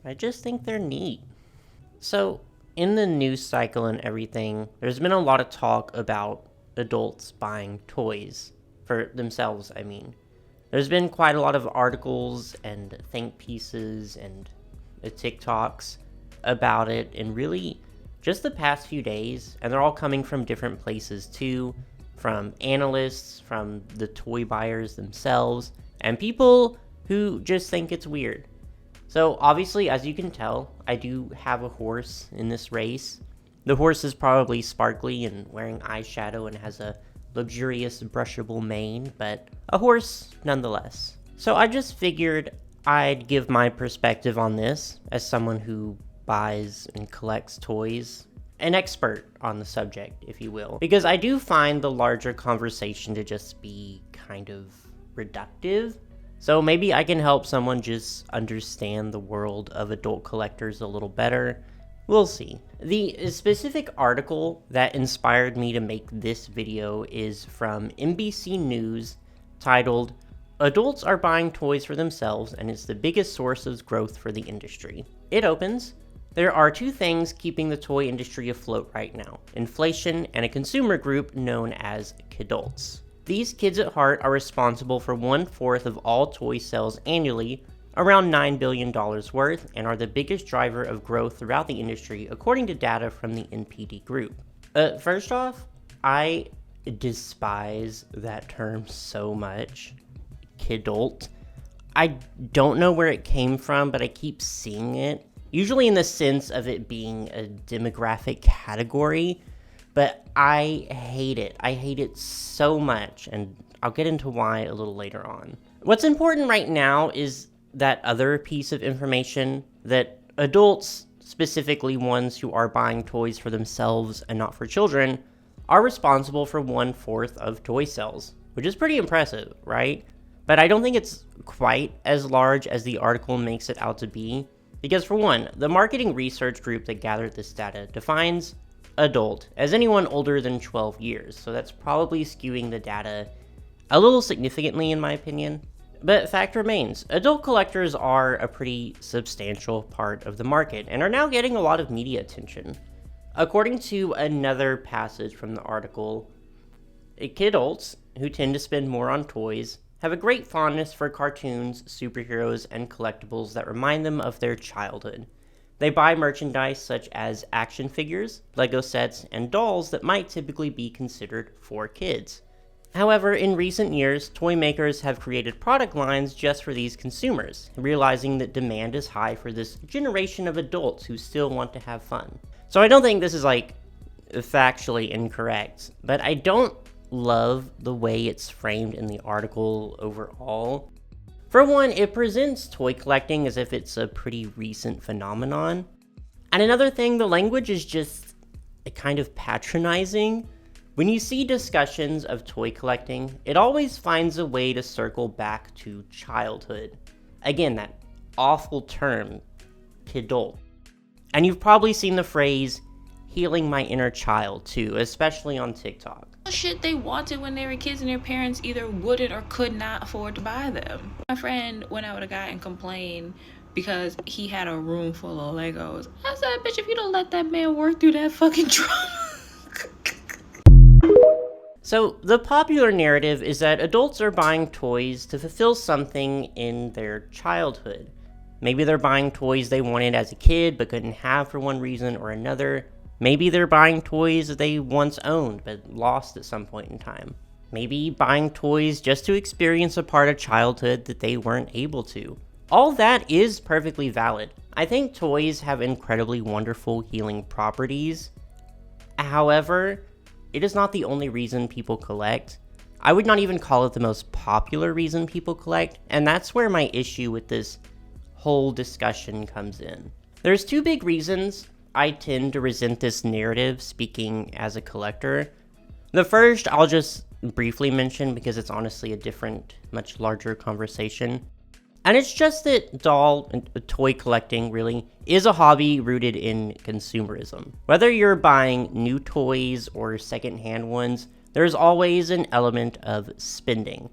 I just think they're neat. So, in the news cycle and everything, there's been a lot of talk about adults buying toys for themselves, I mean. There's been quite a lot of articles and think pieces and TikToks about it, and really just the past few days, and they're all coming from different places too, from analysts, from the toy buyers themselves, and people who just think it's weird. So obviously, as you can tell, I do have a horse in this race. The horse is probably sparkly and wearing eyeshadow and has a luxurious brushable mane, but a horse nonetheless. So I just figured I'd give my perspective on this as someone who buys and collects toys, an expert on the subject, if you will, because I do find the larger conversation to just be kind of reductive. So maybe I can help someone just understand the world of adult collectors a little better. We'll see. The specific article that inspired me to make this video is from NBC News, titled, "Adults are buying toys for themselves and it's the biggest source of growth for the industry." It opens, "There are two things keeping the toy industry afloat right now: inflation and a consumer group known as kidults. These kids at heart are responsible for 1/4 of all toy sales annually, around $9 billion worth, and are the biggest driver of growth throughout the industry, according to data from the NPD Group." First off, I despise that term so much. Kidult. I don't know where it came from, but I keep seeing it, usually in the sense of it being a demographic category, but I hate it. I hate it so much, and I'll get into why a little later on. What's important right now is that other piece of information, that adults, specifically ones who are buying toys for themselves and not for children, are responsible for 1/4 of toy sales, which is pretty impressive, right? But I don't think it's quite as large as the article makes it out to be, because for one, the marketing research group that gathered this data defines adult as anyone older than 12 years, so that's probably skewing the data a little significantly in my opinion. But fact remains, adult collectors are a pretty substantial part of the market and are now getting a lot of media attention. According to another passage from the article, kidults, who tend to spend more on toys, have a great fondness for cartoons, superheroes, and collectibles that remind them of their childhood. They buy merchandise such as action figures, Lego sets, and dolls that might typically be considered for kids. However, in recent years, toy makers have created product lines just for these consumers, realizing that demand is high for this generation of adults who still want to have fun. So I don't think this is factually incorrect, but I don't love the way it's framed in the article overall. For one, it presents toy collecting as if it's a pretty recent phenomenon. And another thing, the language is just kind of patronizing. When you see discussions of toy collecting, it always finds a way to circle back to childhood. Again, that awful term, kidult. And you've probably seen the phrase, "healing my inner child," too, especially on TikTok. Shit they wanted when they were kids and their parents either wouldn't or could not afford to buy them. My friend went out with a guy and complained because he had a room full of Legos. I said, bitch, if you don't let that man work through that fucking trunk. So, the popular narrative is that adults are buying toys to fulfill something in their childhood. Maybe they're buying toys they wanted as a kid but couldn't have for one reason or another. Maybe they're buying toys that they once owned but lost at some point in time. Maybe buying toys just to experience a part of childhood that they weren't able to. All that is perfectly valid. I think toys have incredibly wonderful healing properties. However, it is not the only reason people collect. I would not even call it the most popular reason people collect, and that's where my issue with this whole discussion comes in. There's two big reasons I tend to resent this narrative speaking as a collector. The first I'll just briefly mention because it's honestly a different, much larger conversation. And it's just that doll and toy collecting really is a hobby rooted in consumerism. Whether you're buying new toys or secondhand ones, there's always an element of spending.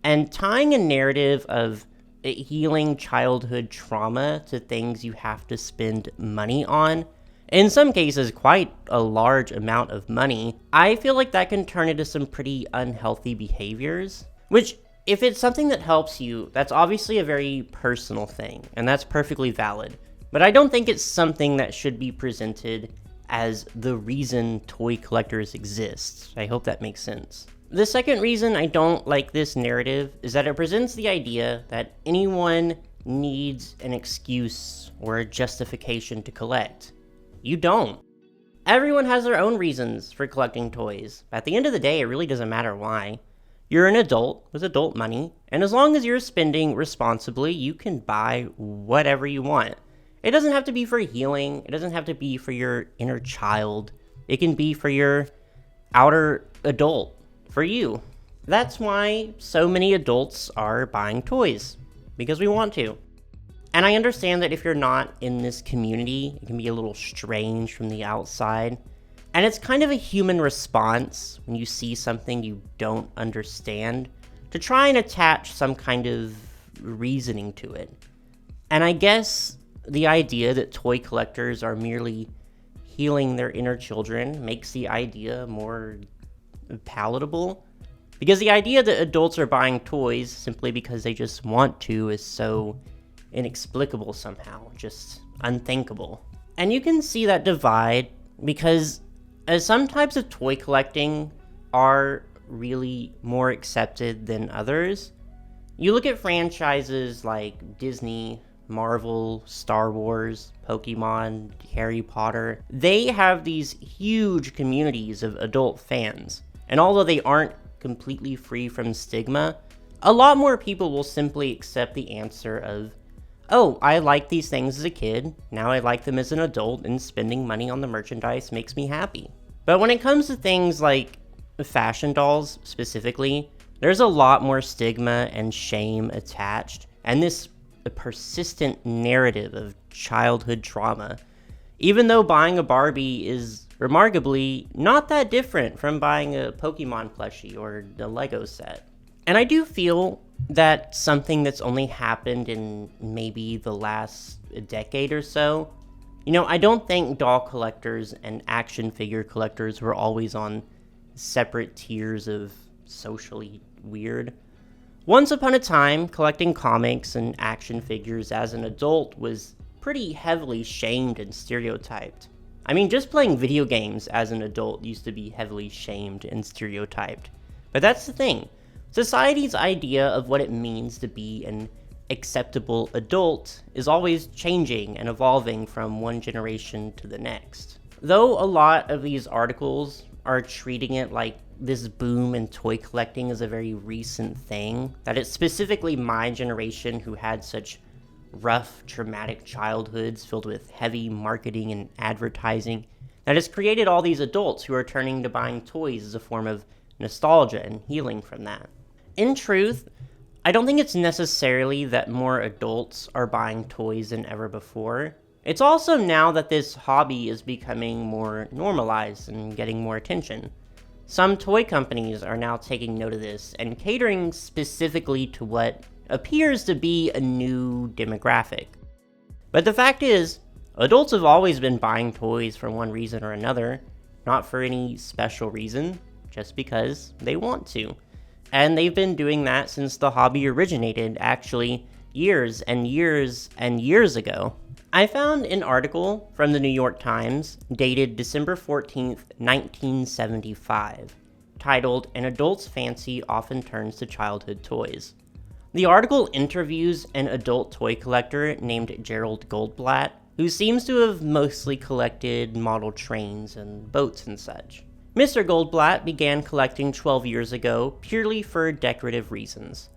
And tying a narrative of healing childhood trauma to things you have to spend money on, in some cases quite a large amount of money, I feel like that can turn into some pretty unhealthy behaviors. Which, if it's something that helps you, that's obviously a very personal thing, and that's perfectly valid. But I don't think it's something that should be presented as the reason toy collectors exist. I hope that makes sense. The second reason I don't like this narrative is that it presents the idea that anyone needs an excuse or a justification to collect. You don't. Everyone has their own reasons for collecting toys. At the end of the day, it really doesn't matter why. You're an adult with adult money, and as long as you're spending responsibly, you can buy whatever you want. It doesn't have to be for healing. It doesn't have to be for your inner child. It can be for your outer adult, for you. That's why so many adults are buying toys, because we want to. And I understand that if you're not in this community, it can be a little strange from the outside. And it's kind of a human response when you see something you don't understand to try and attach some kind of reasoning to it. And I guess the idea that toy collectors are merely healing their inner children makes the idea more palatable. Because the idea that adults are buying toys simply because they just want to is so inexplicable somehow, just unthinkable. And you can see that divide because as some types of toy collecting are really more accepted than others, you look at franchises like Disney, Marvel, Star Wars, Pokemon, Harry Potter, they have these huge communities of adult fans. And although they aren't completely free from stigma, a lot more people will simply accept the answer of, oh, I liked these things as a kid, now I like them as an adult, and spending money on the merchandise makes me happy. But when it comes to things like fashion dolls specifically, there's a lot more stigma and shame attached, and this persistent narrative of childhood trauma, even though buying a Barbie is remarkably not that different from buying a Pokemon plushie or a Lego set. And I do feel that something that's only happened in maybe the last decade or so, I don't think doll collectors and action figure collectors were always on separate tiers of socially weird. Once upon a time, collecting comics and action figures as an adult was pretty heavily shamed and stereotyped. I mean, just playing video games as an adult used to be heavily shamed and stereotyped. But that's the thing. Society's idea of what it means to be an acceptable adult is always changing and evolving from one generation to the next. Though a lot of these articles are treating it like this boom in toy collecting is a very recent thing, that it's specifically my generation who had such rough, traumatic childhoods filled with heavy marketing and advertising, that has created all these adults who are turning to buying toys as a form of nostalgia and healing from that. In truth, I don't think it's necessarily that more adults are buying toys than ever before. It's also now that this hobby is becoming more normalized and getting more attention. Some toy companies are now taking note of this and catering specifically to what appears to be a new demographic. But the fact is, adults have always been buying toys for one reason or another, not for any special reason, just because they want to. And they've been doing that since the hobby originated, actually, years and years and years ago. I found an article from the New York Times dated December 14th, 1975, titled, "An Adult's Fancy Often Turns to Childhood Toys." The article interviews an adult toy collector named Gerald Goldblatt, who seems to have mostly collected model trains and boats and such. Mr. Goldblatt began collecting 12 years ago purely for decorative reasons.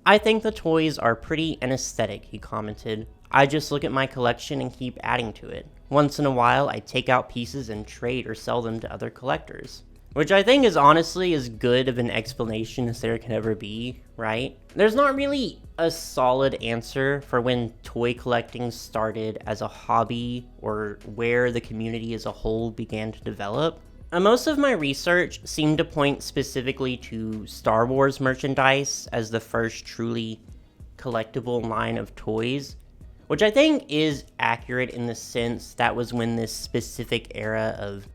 "I think the toys are pretty and aesthetic," he commented. "I just look at my collection and keep adding to it. Once in a while, I take out pieces and trade or sell them to other collectors." Which I think is honestly as good of an explanation as there can ever be, right? There's not really a solid answer for when toy collecting started as a hobby or where the community as a whole began to develop. Most of my research seemed to point specifically to Star Wars merchandise as the first truly collectible line of toys, which I think is accurate in the sense that was when this specific era of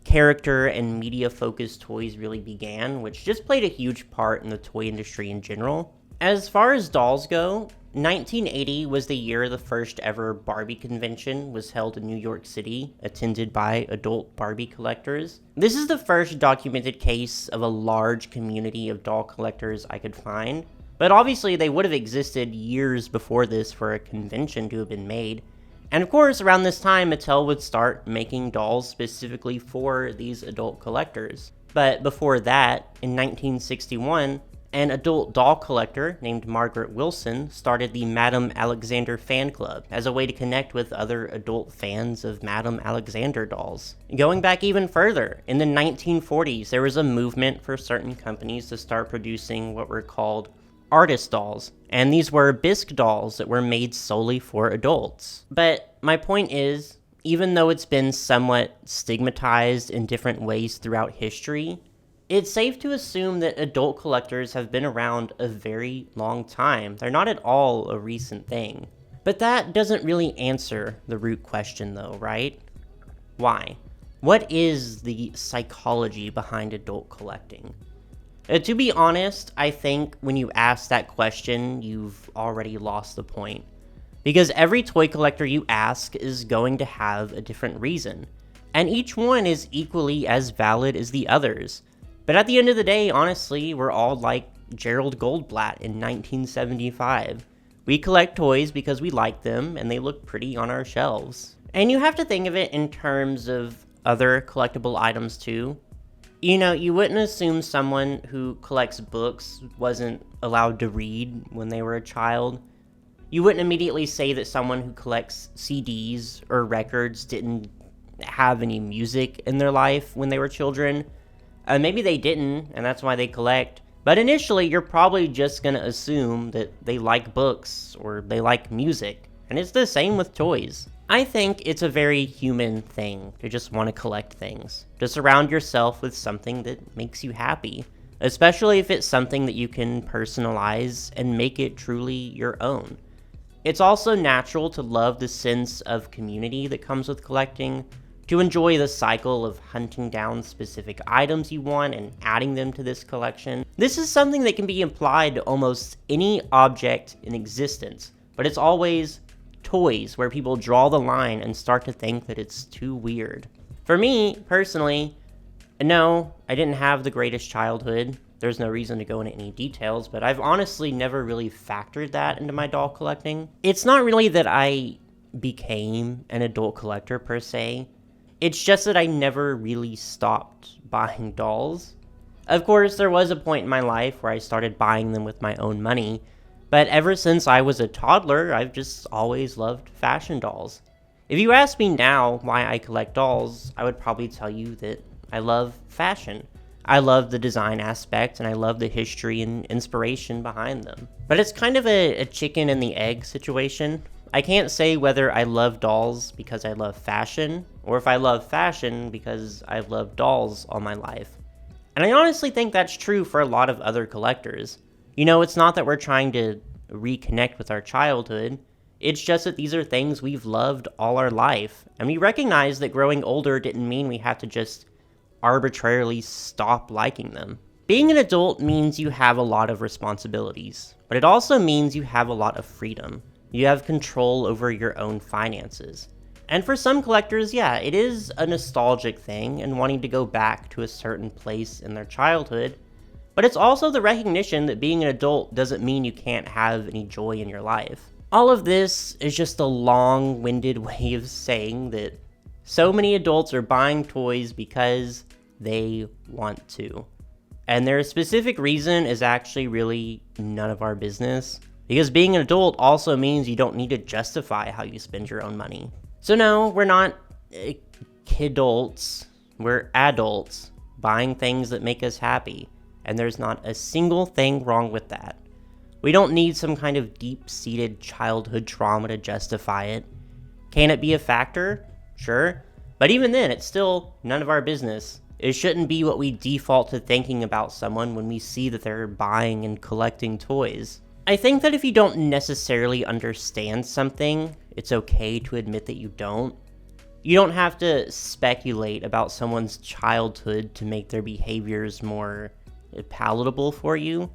character and media focused toys really began, which just played a huge part in the toy industry in general. As far as dolls go, 1980 was the year the first ever Barbie convention was held in New York City, attended by adult Barbie collectors. This is the first documented case of a large community of doll collectors I could find, but obviously they would have existed years before this for a convention to have been made. And of course, around this time, Mattel would start making dolls specifically for these adult collectors. But before that, in 1961, an adult doll collector named Margaret Wilson started the Madame Alexander fan club as a way to connect with other adult fans of Madame Alexander dolls. Going back even further, in the 1940s, there was a movement for certain companies to start producing what were called artist dolls, and these were bisque dolls that were made solely for adults. But my point is, even though it's been somewhat stigmatized in different ways throughout history, it's safe to assume that adult collectors have been around a very long time. They're not at all a recent thing. But that doesn't really answer the root question though, right? Why? What is the psychology behind adult collecting? To be honest, I think when you ask that question, you've already lost the point. Because every toy collector you ask is going to have a different reason, and each one is equally as valid as the others. But at the end of the day, honestly, we're all like Gerald Goldblatt in 1975. We collect toys because we like them and they look pretty on our shelves. And you have to think of it in terms of other collectible items too. You know, you wouldn't assume someone who collects books wasn't allowed to read when they were a child. You wouldn't immediately say that someone who collects CDs or records didn't have any music in their life when they were children. Maybe they didn't, and that's why they collect. But initially, you're probably just going to assume that they like books or they like music. And it's the same with toys. I think it's a very human thing to just want to collect things. To surround yourself with something that makes you happy. Especially if it's something that you can personalize and make it truly your own. It's also natural to love the sense of community that comes with collecting, to enjoy the cycle of hunting down specific items you want and adding them to this collection. This is something that can be applied to almost any object in existence, but it's always toys where people draw the line and start to think that it's too weird. For me, personally, no, I didn't have the greatest childhood. There's no reason to go into any details, but I've honestly never really factored that into my doll collecting. It's not really that I became an adult collector per se. It's just that I never really stopped buying dolls. Of course, there was a point in my life where I started buying them with my own money, but ever since I was a toddler, I've just always loved fashion dolls. If you ask me now why I collect dolls, I would probably tell you that I love fashion. I love the design aspect, and I love the history and inspiration behind them. But it's kind of a chicken and the egg situation. I can't say whether I love dolls because I love fashion, or if I love fashion because I've loved dolls all my life. And I honestly think that's true for a lot of other collectors. You know, it's not that we're trying to reconnect with our childhood, it's just that these are things we've loved all our life, and we recognize that growing older didn't mean we had to just arbitrarily stop liking them. Being an adult means you have a lot of responsibilities, but it also means you have a lot of freedom. You have control over your own finances. And for some collectors, yeah, it is a nostalgic thing and wanting to go back to a certain place in their childhood, but it's also the recognition that being an adult doesn't mean you can't have any joy in your life. All of this is just a long-winded way of saying that so many adults are buying toys because they want to. And their specific reason is actually really none of our business. Because being an adult also means you don't need to justify how you spend your own money. So no, we're not kidults, we're adults buying things that make us happy. And there's not a single thing wrong with that. We don't need some kind of deep-seated childhood trauma to justify it. Can it be a factor? Sure. But even then, it's still none of our business. It shouldn't be what we default to thinking about someone when we see that they're buying and collecting toys. I think that if you don't necessarily understand something, it's okay to admit that you don't. You don't have to speculate about someone's childhood to make their behaviors more palatable for you.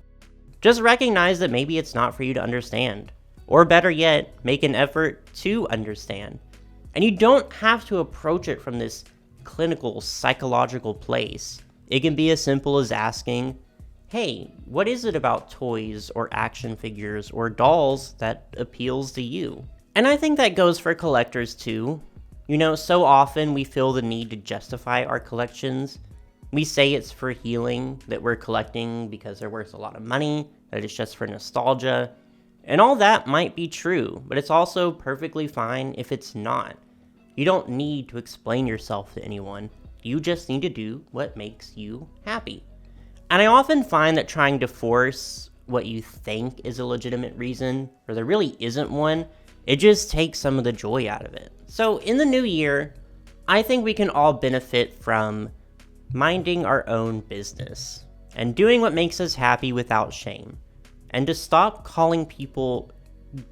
Just recognize that maybe it's not for you to understand. Or better yet, make an effort to understand. And you don't have to approach it from this clinical, psychological place. It can be as simple as asking, hey, what is it about toys or action figures or dolls that appeals to you? And I think that goes for collectors too. You know, so often we feel the need to justify our collections. We say it's for healing, that we're collecting because they're worth a lot of money, that it's just for nostalgia. And all that might be true, but it's also perfectly fine if it's not. You don't need to explain yourself to anyone. You just need to do what makes you happy. And I often find that trying to force what you think is a legitimate reason, or there really isn't one, it just takes some of the joy out of it. So in the new year, I think we can all benefit from minding our own business and doing what makes us happy without shame, and to stop calling people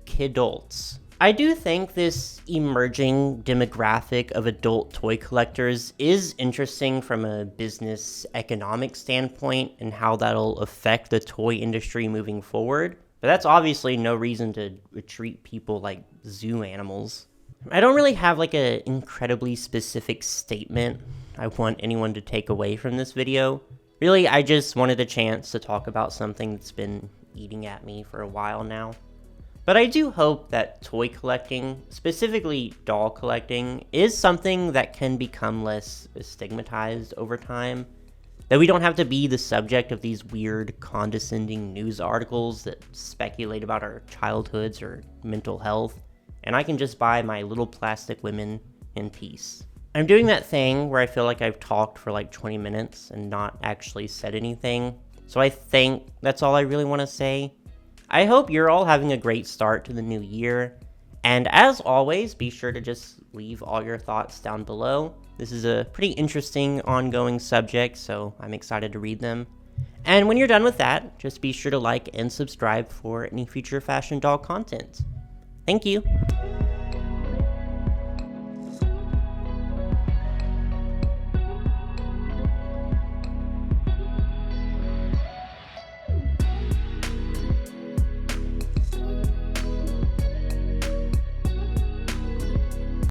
kidults. I do think this emerging demographic of adult toy collectors is interesting from a business economic standpoint and how that'll affect the toy industry moving forward. But that's obviously no reason to treat people like zoo animals. I don't really have like an incredibly specific statement I want anyone to take away from this video. Really, I just wanted a chance to talk about something that's been eating at me for a while now. But I do hope that toy collecting, specifically doll collecting, is something that can become less stigmatized over time. That we don't have to be the subject of these weird, condescending news articles that speculate about our childhoods or mental health, and I can just buy my little plastic women in peace. I'm doing that thing where I feel like I've talked for like 20 minutes and not actually said anything, so I think that's all I really want to say. I hope you're all having a great start to the new year, and as always, be sure to just leave all your thoughts down below. This is a pretty interesting ongoing subject, so I'm excited to read them. And when you're done with that, just be sure to like and subscribe for any future fashion doll content. Thank you.